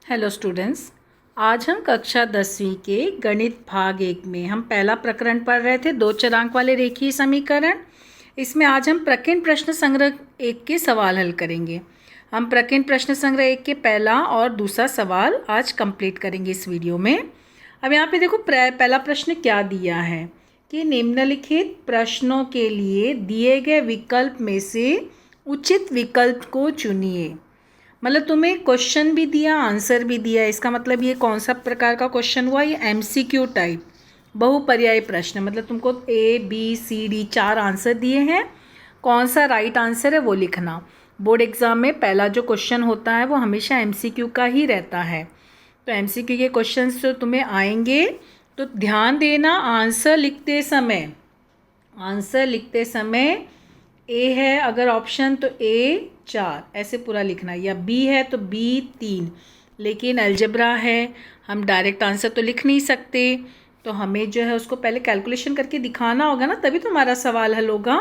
Hello students, आज हम कक्षा 10वीं के गणित भाग 1 में हम पहला प्रकरण पढ़ रहे थे, दो चरांक वाले रेखीय समीकरण। इसमें आज हम प्रकीर्ण प्रश्न संग्रह 1 के सवाल हल करेंगे। हम प्रकीर्ण प्रश्न संग्रह 1 के पहला और दूसरा सवाल आज कंप्लीट करेंगे इस वीडियो में। अब यहाँ पे देखो पहला प्रश्न क्या दिया है कि निम्नलिखित प्रश्नों के लिए दिए गए विकल्प में से उचित विकल्प को चुनिए। मतलब तुम्हें क्वेश्चन भी दिया, आंसर भी दिया। इसका मतलब ये कौन सा प्रकार का क्वेश्चन हुआ? ये एमसीक्यू टाइप बहुपर्यायी प्रश्न। मतलब तुमको A B C D 4 answer दिए हैं, कौन सा राइट आंसर है वो लिखना। बोर्ड एग्ज़ाम में पहला जो क्वेश्चन होता है वो हमेशा एमसीक्यू का ही रहता है। तो एमसीक्यू के क्वेश्चन जो तुम्हें आएंगे तो ध्यान देना, आंसर लिखते समय ए है अगर ऑप्शन तो ए 4 ऐसे पूरा लिखना, या बी है तो बी 3। लेकिन अलजेब्रा है, हम डायरेक्ट आंसर तो लिख नहीं सकते, तो हमें जो है उसको पहले कैलकुलेशन करके दिखाना होगा ना, तभी तो हमारा सवाल हल होगा।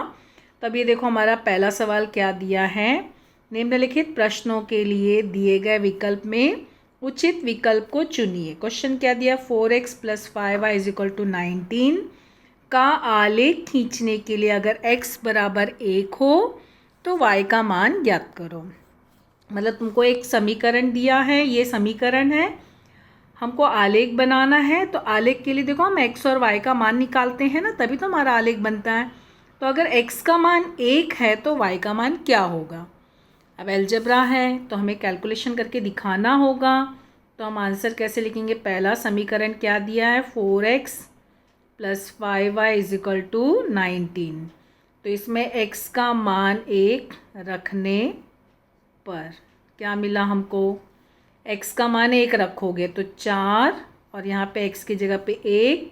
तब ये देखो हमारा पहला सवाल क्या दिया है, निम्नलिखित प्रश्नों के लिए दिए गए विकल्प में उचित विकल्प को चुनिए। क्वेश्चन क्या दिया, 4x + 5y = 19 का आलेख खींचने के लिए अगर x बराबर 1 हो तो y का मान ज्ञात करो। मतलब तुमको एक समीकरण दिया है, ये समीकरण है, हमको आलेख बनाना है। तो आलेख के लिए देखो हम x और y का मान निकालते हैं ना, तभी तो हमारा आलेख बनता है। तो अगर x का मान 1 है तो y का मान क्या होगा? अब अलजेब्रा है तो हमें कैलकुलेशन करके दिखाना होगा। तो हम आंसर कैसे लिखेंगे? पहला समीकरण क्या दिया है, 4x + 5y = 19। तो इसमें x का मान 1 रखने पर क्या मिला हमको? x का मान 1 रखोगे तो 4, और यहाँ पे x की जगह पे 1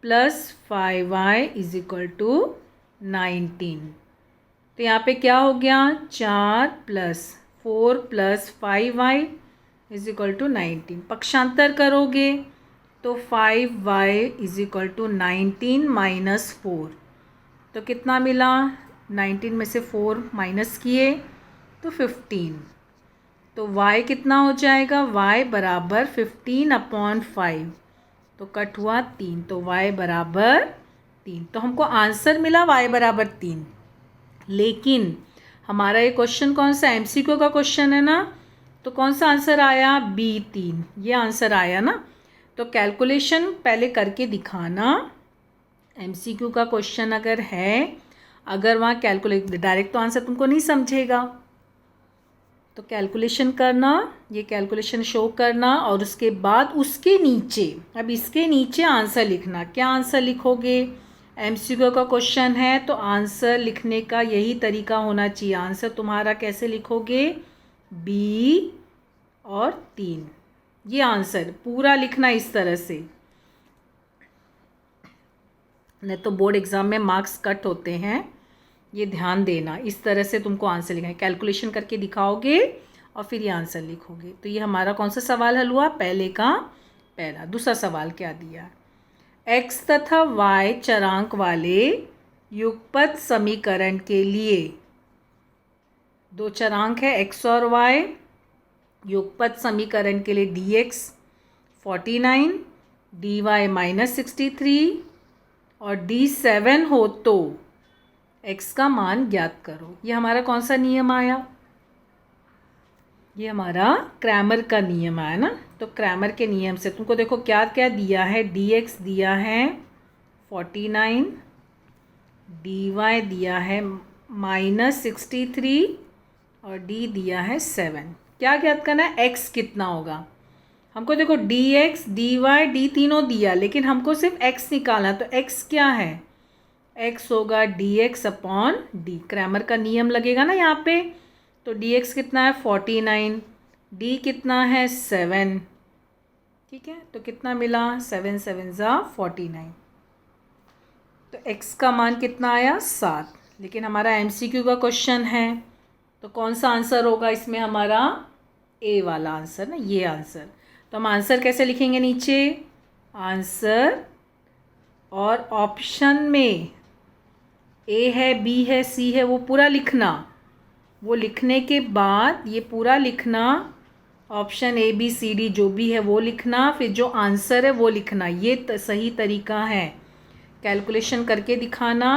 + 5y = 19। तो यहाँ पे क्या हो गया, 4 + 4 + 5y = 19। पक्षांतर करोगे तो 5y = 19 - 4, तो कितना मिला? 19 में से 4 माइनस किए तो 15। तो y कितना हो जाएगा? y बराबर 15/5, तो कट हुआ 3, तो y बराबर 3। तो हमको आंसर मिला y बराबर 3। लेकिन हमारा ये क्वेश्चन कौन सा, एमसीक्यू का क्वेश्चन है ना, तो कौन सा आंसर आया? B3, ये आंसर आया ना। तो कैलकुलेशन पहले करके दिखाना। एमसीक्यू का क्वेश्चन अगर है, अगर वहाँ कैलकुलेट डायरेक्ट तो आंसर तुमको नहीं समझेगा, तो कैलकुलेशन करना, ये कैलकुलेशन शो करना, और उसके बाद उसके नीचे, अब इसके नीचे आंसर लिखना। क्या आंसर लिखोगे? एमसीक्यू का क्वेश्चन है तो आंसर लिखने का यही तरीका होना चाहिए। आंसर तुम्हारा कैसे लिखोगे? B और 3, ये आंसर पूरा लिखना इस तरह से, नहीं तो बोर्ड एग्ज़ाम में मार्क्स कट होते हैं। ये ध्यान देना, इस तरह से तुमको आंसर लिखना है, कैलकुलेशन करके दिखाओगे और फिर ये आंसर लिखोगे। तो ये हमारा कौन सा सवाल हल हुआ? पहले का पहला। दूसरा सवाल क्या दिया? x तथा y चरांक वाले युगपत समीकरण के लिए, दो चरांक है x और y, युगपत समीकरण के लिए dx 49, dy -63 और d7 हो तो x का मान ज्ञात करो। ये हमारा कौन सा नियम आया? ये हमारा क्रैमर का नियम आया ना। तो क्रैमर के नियम से तुमको देखो क्या क्या दिया है, dx दिया है 49, dy दिया है -63 और d दिया है 7। क्या ज्ञात करना है? x कितना होगा हमको। देखो dx dy d तीनों दिया, लेकिन हमको सिर्फ x निकालना। तो x क्या है? x होगा dx/d। क्रैमर का नियम लगेगा ना यहाँ पे। तो dx कितना है? 49, d कितना है? 7। ठीक है, तो कितना मिला? 7 × 7 = 49। तो x का मान कितना आया? 7। लेकिन हमारा एमसीक्यू का क्वेश्चन है, तो कौन सा आंसर होगा इसमें? हमारा ए वाला आंसर ना, ये आंसर। तो हम आंसर कैसे लिखेंगे? नीचे आंसर और ऑप्शन में ए है, बी है, सी है, वो पूरा लिखना। वो लिखने के बाद ये पूरा लिखना option A B C D जो भी है वो लिखना, फिर जो आंसर है वो लिखना। ये सही तरीका है। कैलकुलेशन करके दिखाना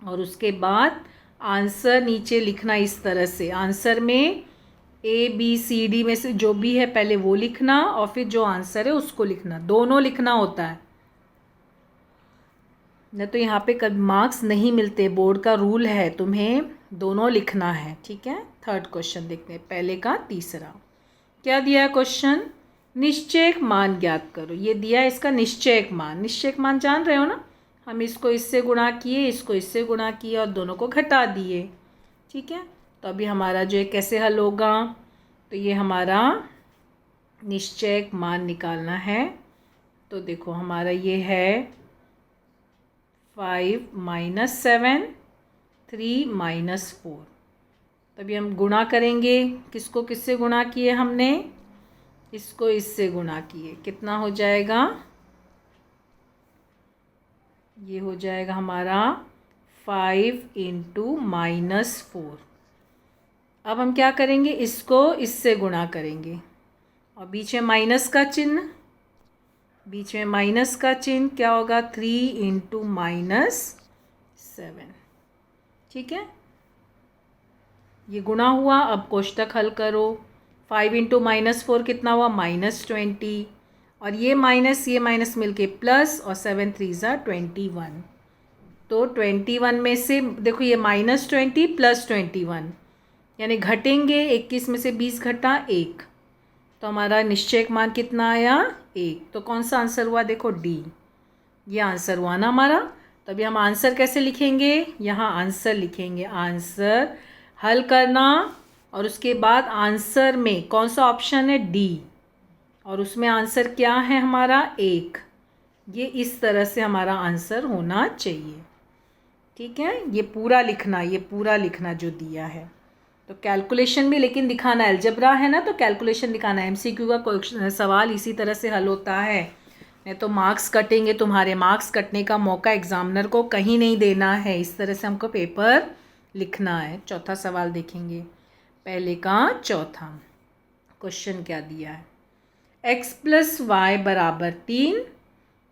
और उसके बाद आंसर नीचे लिखना इस तरह से। आंसर में ए बी सी डी में से जो भी है पहले वो लिखना और फिर जो आंसर है उसको लिखना। दोनों लिखना होता है, न तो यहाँ पे कभी मार्क्स नहीं मिलते। बोर्ड का रूल है, तुम्हें दोनों लिखना है। ठीक है, थर्ड क्वेश्चन देखते हैं, पहले का तीसरा। क्या दिया है क्वेश्चन? निश्चयक मान ज्ञात करो। ये दिया है इसका निश्चयक मान। निश्चयक मान जान रहे हो ना, हम इसको इससे गुणा किए, इसको इससे गुणा किए और दोनों को घटा दिए। ठीक है, तो अभी हमारा जो है कैसे हल होगा? तो ये हमारा निश्चयक मान निकालना है। तो देखो हमारा ये है 5 - 7 3 - 4। तभी हम गुणा करेंगे। किसको किससे गुणा किए हमने? इसको इससे गुणा किए। कितना हो जाएगा? ये हो जाएगा हमारा 5 × -4। अब हम क्या करेंगे? इसको इससे गुणा करेंगे और बीच में माइनस का चिन्ह, बीच में माइनस का चिन्ह क्या होगा? 3 × -7। ठीक है, ये गुणा हुआ। अब कोष्टक हल करो। 5 × -4 कितना हुआ? -20। और ये माइनस मिलके प्लस और 7 3 = 21। तो 21 में से देखो ये -20 + 21 यानी घटेंगे। 21 में से 20 घटा 1, तो हमारा निश्चयक मान कितना आया? 1। तो कौन सा आंसर हुआ? देखो डी, ये आंसर हुआ ना हमारा। तो अभी हम आंसर कैसे लिखेंगे? यहाँ आंसर लिखेंगे। आंसर हल करना और उसके बाद आंसर में कौन सा ऑप्शन है? डी, और उसमें आंसर क्या है हमारा? 1। ये इस तरह से हमारा आंसर होना चाहिए। ठीक है, ये पूरा लिखना, ये पूरा लिखना जो दिया है। तो कैलकुलेशन भी लेकिन दिखाना, अलजेब्रा है ना तो कैलकुलेशन दिखाना। एमसीक्यू का कोई सवाल इसी तरह से हल होता है, नहीं तो मार्क्स कटेंगे तुम्हारे। मार्क्स कटने का मौका एग्जामिनर को कहीं नहीं देना है। इस तरह से हमको पेपर लिखना है। चौथा सवाल देखेंगे, पहले का चौथा क्वेश्चन क्या दिया है? x + y = 3,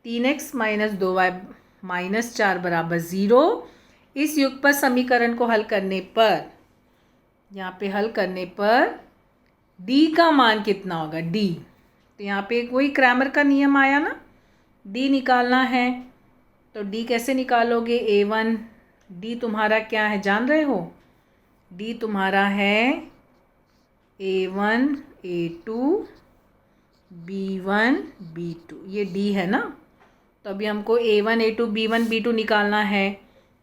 3x - 2y - 4 = 0। इस युगपत समीकरण को हल करने पर, यहाँ पे हल करने पर d का मान कितना होगा? d, तो यहाँ पे कोई क्रैमर का नियम आया ना, d निकालना है। तो d कैसे निकालोगे? a1, d तुम्हारा क्या है जान रहे हो? d तुम्हारा है a1 a2 b1 b2, ये d है ना। तो अभी हमको a1 a2 b1 b2 निकालना है।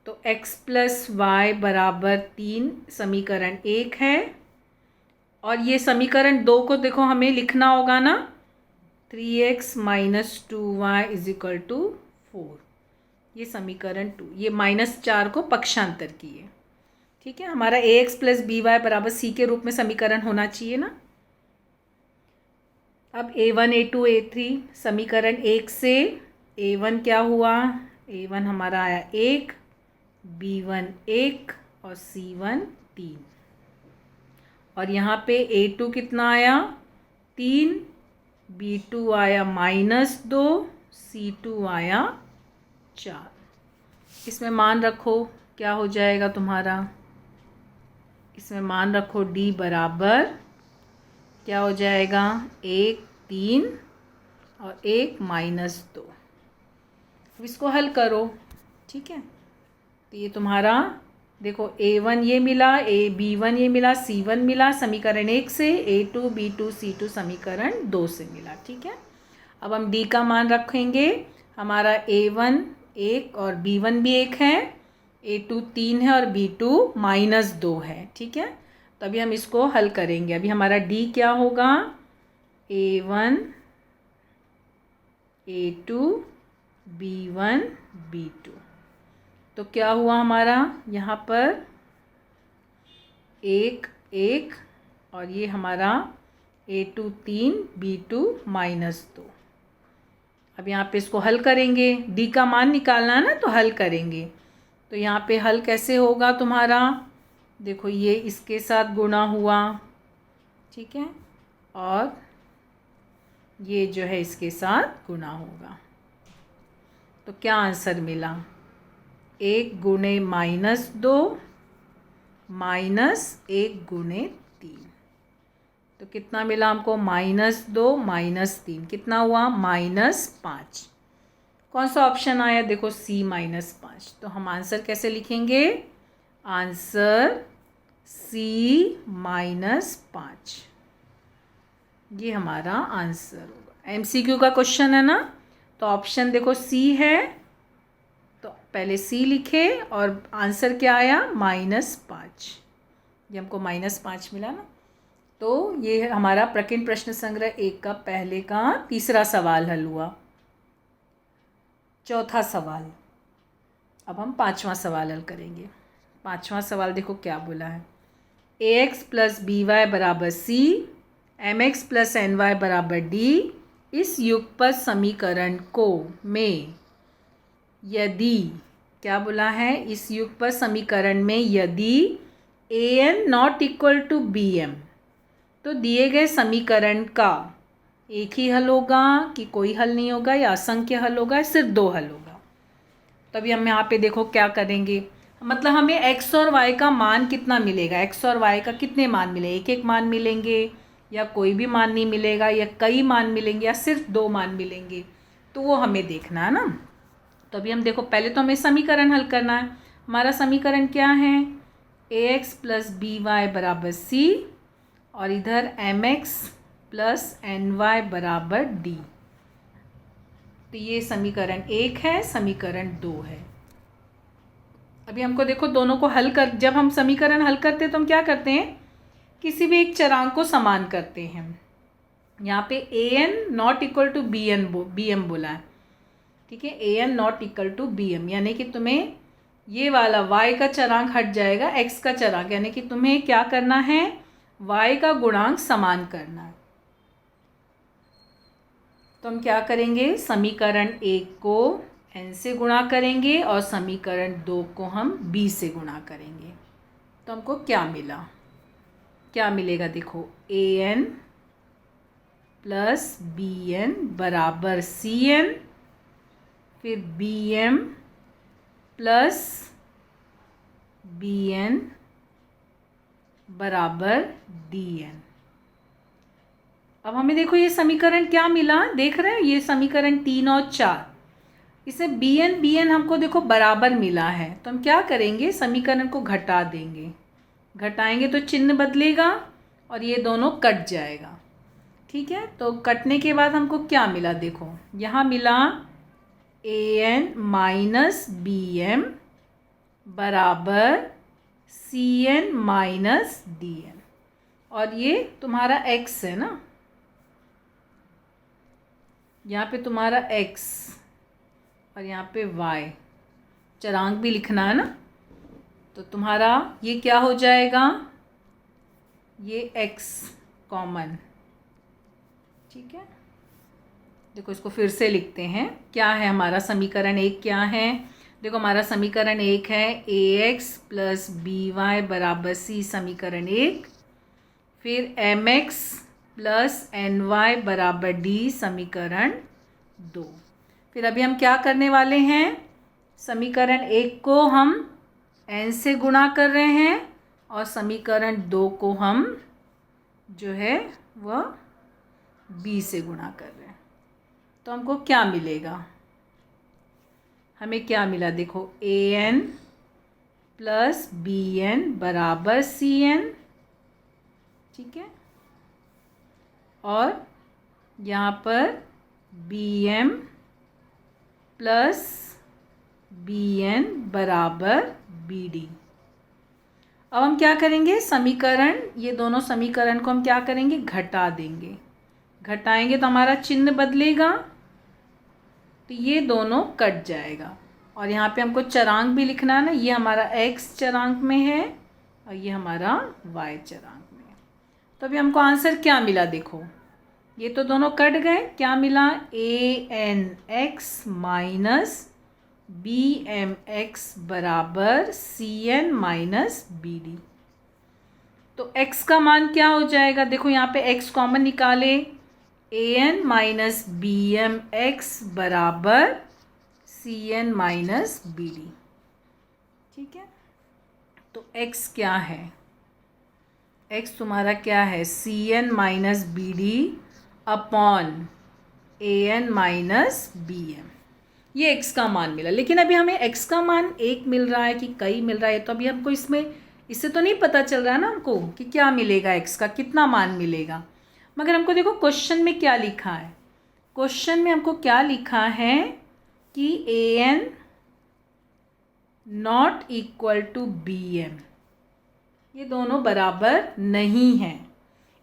तो x + y = 3 समीकरण 1 है, और ये समीकरण 2 को देखो हमें लिखना होगा ना, 3x - 2y = 4। ये समीकरण 2, ये -4 को पक्षांतर किए। ठीक है, हमारा ax + by = c के रूप में समीकरण होना चाहिए ना। अब a1 a2 a3 समीकरण 1 से a1 क्या हुआ? a1 हमारा आया 1, b1 1 और c1 3। और यहाँ पे a2 कितना आया? 3, b2 आया -2, c2 आया 4। इसमें मान रखो, क्या हो जाएगा तुम्हारा? इसमें मान रखो d बराबर क्या हो जाएगा? 1 3 और 1 -2। अब इसको हल करो। ठीक है, तो ये तुम्हारा देखो a1 ये मिला, b1 ये मिला, c1 मिला समीकरण 1 से, a2 b2 c2 समीकरण 2 से मिला। ठीक है, अब हम d का मान रखेंगे। हमारा a1 1 और b1 भी 1 है, a2 3 है और b2 -2 है। ठीक है, तो अभी हम इसको हल करेंगे। अभी हमारा d क्या होगा? a1 a2 b1 b2। तो क्या हुआ हमारा? यहाँ पर 1 1 और ये हमारा a2 3 b2 -2। अब यहाँ पे इसको हल करेंगे। d का मान निकालना है ना, तो हल करेंगे। तो यहाँ पे हल कैसे होगा तुम्हारा? देखो ये इसके साथ गुणा हुआ। ठीक है, और ये जो है इसके साथ गुणा होगा। तो क्या आंसर मिला? 1 गुणे -2 माइनस 1 गुणे 3। तो कितना मिला हमको? -2 -3 कितना हुआ? -5। कौन सा ऑप्शन आया? देखो C -5। तो हम आंसर कैसे लिखेंगे? आंसर C -5, ये हमारा आंसर होगा। MCQ का क्वेश्चन है ना, तो ऑप्शन देखो C है, तो पहले C लिखे और आंसर क्या आया? -5। ये हमको -5 मिला ना। तो ये हमारा प्रकीर्ण प्रश्न संग्रह 1 का पहले का तीसरा सवाल हल हुआ। चौथा सवाल, अब हम 5वां सवाल हल करेंगे। 5वां सवाल देखो क्या बोला है। ax + by = c, mx + ny = d, इस युगपत समीकरण को में यदि, क्या बोला है? इस युगपत समीकरण में यदि an ≠ bm, तो दिए गए समीकरण का एक ही हल होगा कि कोई हल नहीं होगा, या असंख्य हल होगा, सिर्फ 2 हल होगा। तभी हम यहाँ पे देखो क्या करेंगे, मतलब हमें x और y का मान कितना मिलेगा, x और y का कितने मान मिले? एक मान मिलेंगे, या कोई भी मान नहीं मिलेगा, या कई मान मिलेंगे, या सिर्फ 2 मान मिलेंगे, तो वो हमें देखना है ना। तो अभी हम देखो, पहले तो हमें समीकरण हल करना है। हमारा समीकरण क्या है? ax + by = c, और इधर mx + ny = d। तो ये समीकरण 1 है, समीकरण 2 है। अभी हमको देखो दोनों को हल कर, जब हम समीकरण हल करते हैं तो हम क्या करते हैं? किसी भी एक चरांक को समान करते हैं। यहाँ पे an ≠ bm बोला है, ठीक है। an ≠ bm, यानी कि तुम्हें ये वाला y का चरांक हट जाएगा, x का चरांक, यानी कि तुम्हें क्या करना है? y का गुणांक समान करना है। तो हम क्या करेंगे? समीकरण 1 को n से गुणा करेंगे और समीकरण 2 को हम b से गुणा करेंगे। तो हमको क्या मिला? क्या मिलेगा? देखो, an + bn = cn, फिर bm + bn = dn। अब हमें देखो ये समीकरण क्या मिला, देख रहे हैं? ये समीकरण 3 और 4, इसमें bn हमको देखो बराबर मिला है। तो हम क्या करेंगे? समीकरण को घटा देंगे, घटाएंगे तो चिन्ह बदलेगा और ये दोनों कट जाएगा, ठीक है। तो कटने के बाद हमको क्या मिला? देखो यहाँ मिला an - bm = cn - dn, और ये तुम्हारा x है ना, यहाँ पे तुम्हारा x और यहाँ पे y, चरांक भी लिखना है ना। तो तुम्हारा ये क्या हो जाएगा? ये x कॉमन, ठीक है। देखो इसको फिर से लिखते हैं। क्या है हमारा समीकरण 1? क्या है? देखो हमारा समीकरण 1 है ax + by = c, समीकरण 1। फिर mx + ny = d, समीकरण 2। फिर अभी हम क्या करने वाले हैं? समीकरण 1 को हम n से गुणा कर रहे हैं और समीकरण 2 को हम जो है वह b से गुणा कर रहे हैं। तो हमको क्या मिलेगा? हमें क्या मिला? देखो an + bn = cn, ठीक है, और यहाँ पर bm + bn = bd। अब हम क्या करेंगे? समीकरण, ये दोनों समीकरण को हम क्या करेंगे? घटा देंगे। घटाएंगे तो हमारा चिन्ह बदलेगा, तो ये दोनों कट जाएगा। और यहाँ पे हमको चरांक भी लिखना है ना, ये हमारा x चरांक में है और ये हमारा y चरांक में है। तो अभी हमको आंसर क्या मिला? देखो ये तो दोनों कट गए, क्या मिला? anx - bmx = cn - bd। तो x का मान क्या हो जाएगा, देखो यहाँ पे x कॉमन निकाले, an minus B M X बराबर C N minus B D. ठीक है, तो x क्या है, x तुम्हारा क्या है, C N minus B D upon A N minus B M. ये x का मान मिला, लेकिन अभी हमें x का मान एक मिल रहा है कि कई मिल रहा है, तो अभी हमको इससे तो नहीं पता चल रहा है ना हमको कि क्या मिलेगा, x का कितना मान मिलेगा। मगर हमको देखो क्वेश्चन में क्या लिखा है, क्वेश्चन में हमको क्या लिखा है कि A N not equal to B M, ये दोनों बराबर नहीं हैं।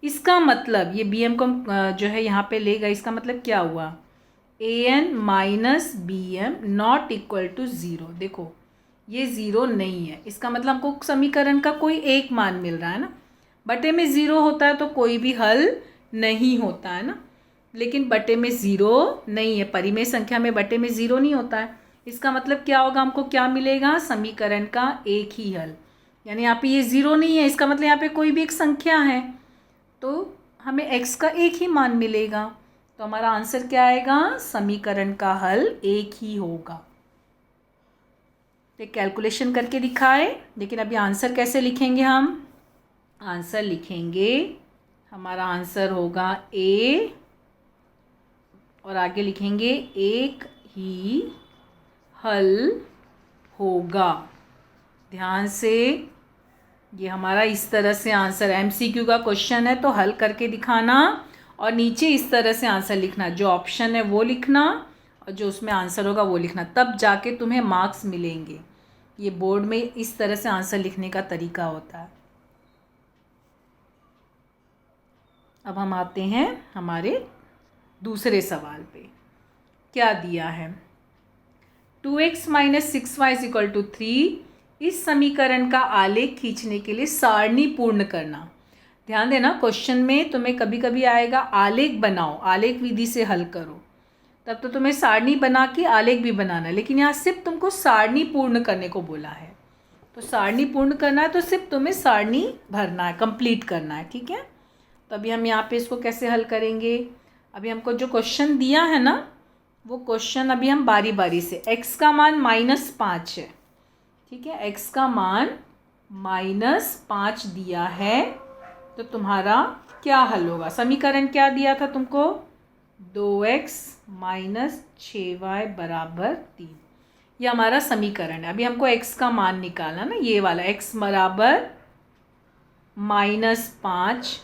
इसका मतलब ये बी एम को जो है यहाँ पे लेगा, इसका मतलब क्या हुआ, A N minus B M not equal to zero. देखो ये ज़ीरो नहीं है, इसका मतलब हमको समीकरण का कोई एक मान मिल रहा है ना। बटे में ज़ीरो होता है तो कोई भी हल नहीं होता है ना, लेकिन बटे में ज़ीरो नहीं है, परिमेय संख्या में बटे में ज़ीरो नहीं होता है। इसका मतलब क्या होगा, हमको क्या मिलेगा, समीकरण का एक ही हल। यानी यहाँ पे ये ज़ीरो नहीं है, इसका मतलब यहाँ पे कोई भी एक संख्या है, तो हमें x का एक ही मान मिलेगा। तो हमारा आंसर क्या आएगा, समीकरण का हल एक ही होगा। तो कैलकुलेशन करके दिखाए, लेकिन अभी आंसर कैसे लिखेंगे, हम आंसर लिखेंगे, हमारा आंसर होगा a और आगे लिखेंगे एक ही हल होगा। ध्यान से, ये हमारा इस तरह से आंसर, MCQ का क्वेश्चन है तो हल करके दिखाना और नीचे इस तरह से आंसर लिखना, जो ऑप्शन है वो लिखना और जो उसमें आंसर होगा वो लिखना, तब जाके तुम्हें मार्क्स मिलेंगे। ये बोर्ड में इस तरह से आंसर लिखने का तरीका होता है। अब हम आते हैं हमारे दूसरे सवाल पे। क्या दिया है, 2x minus 6y is equal to 3, इस समीकरण का आलेख खींचने के लिए सारणी पूर्ण करना। ध्यान देना, क्वेश्चन में तुम्हें कभी कभी आएगा आलेख बनाओ, आलेख विधि से हल करो, तब तो तुम्हें सारणी बना के आलेख भी बनाना है, लेकिन यहाँ सिर्फ तुमको सारणी पूर्ण करने को बोला है। तो सारणी पूर्ण करना है तो सिर्फ तुम्हें सारणी भरना है, कंप्लीट करना है। ठीक है, तो अभी हम यहाँ पे इसको कैसे हल करेंगे, अभी हमको जो क्वेश्चन दिया है ना, वो क्वेश्चन अभी हम बारी बारी से, x का मान -5 है। ठीक है, x का मान -5 दिया है, तो तुम्हारा क्या हल होगा, समीकरण क्या दिया था तुमको, 2x माइनस 6y बराबर 3। ये हमारा समीकरण है। अभी हमको x का मान निकालना ना, ये वाला x बराबर -5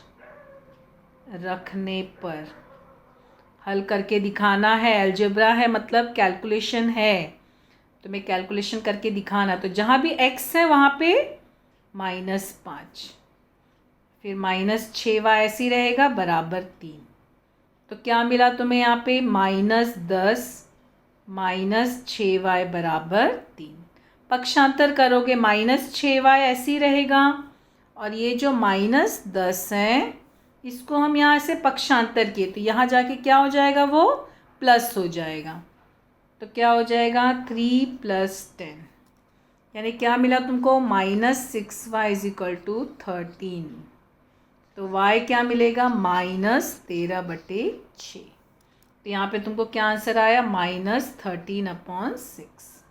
रखने पर हल करके दिखाना है। अलजेब्रा है मतलब कैलकुलेशन है, तुम्हें कैलकुलेशन करके दिखाना। तो जहाँ भी x है वहाँ पे -5, फिर -6y ऐसे ही रहेगा बराबर 3। तो क्या मिला तुम्हें यहाँ पे, -10 -6y बराबर 3। पक्षांतर करोगे -6y ऐसे ही रहेगा, और ये जो -10 है इसको हम यहाँ से पक्षांतर किए तो यहाँ जाके क्या हो जाएगा, वो प्लस हो जाएगा। तो क्या हो जाएगा, 3 + 10, यानी क्या मिला तुमको, -6y इज इक्वल टू 13। तो y क्या मिलेगा, -13/6। तो यहाँ पे तुमको क्या आंसर आया, -13/6।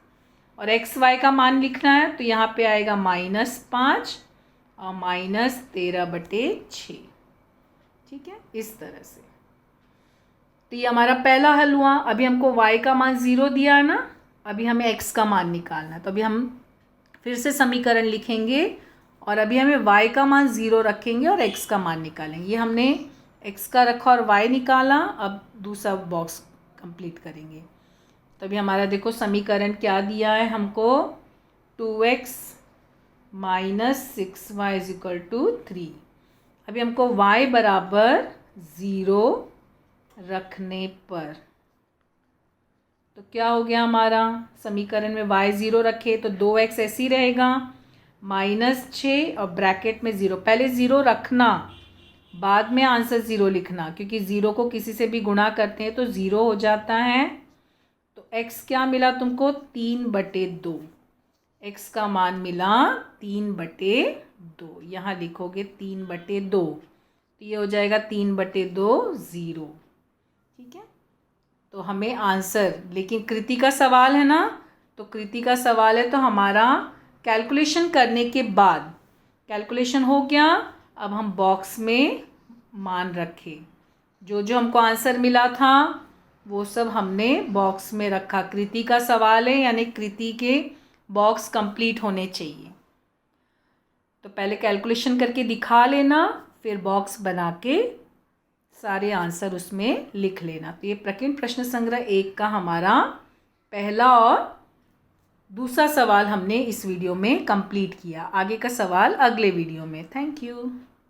और xy का मान लिखना है तो यहाँ पे आएगा -5 और -13/6। ठीक है, इस तरह से। तो ये हमारा पहला हल हुआ। अभी हमको y का मान 0 दिया है ना, अभी हमें x का मान निकालना है। तो अभी हम फिर से समीकरण लिखेंगे और अभी हमें y का मान 0 रखेंगे और x का मान निकालेंगे। ये हमने x का रखा और y निकाला, अब दूसरा बॉक्स कंप्लीट करेंगे। तो अभी हमारा देखो समीकरण क्या दिया है हमको, 2x minus 6y is equal to 3। अभी हमको y बराबर 0 रखने पर, तो क्या हो गया हमारा, समीकरण में y 0 रखे तो 2x ऐसे ही रहेगा, -6 और ब्रैकेट में 0। पहले 0 रखना, बाद में आंसर 0 लिखना, क्योंकि 0 को किसी से भी गुणा करते हैं तो 0 हो जाता है। तो x क्या मिला तुमको, 3/2। x का मान मिला 3/2। यहाँ लिखोगे 3/2, तो ये हो जाएगा 3/2 0। ठीक है, तो हमें आंसर, लेकिन कृति का सवाल है ना, तो कृति का सवाल है तो हमारा कैलकुलेशन करने के बाद, कैलकुलेशन हो गया, अब हम बॉक्स में मान रखे, जो जो हमको आंसर मिला था वो सब हमने बॉक्स में रखा। कृति का सवाल है यानी कृति के बॉक्स कंप्लीट होने चाहिए। तो पहले कैलकुलेशन करके दिखा लेना, फिर बॉक्स बना के सारे आंसर उसमें लिख लेना। तो ये प्रकीर्णन प्रश्न संग्रह 1 का हमारा पहला और दूसरा सवाल हमने इस वीडियो में कंप्लीट किया। आगे का सवाल अगले वीडियो में। Thank you.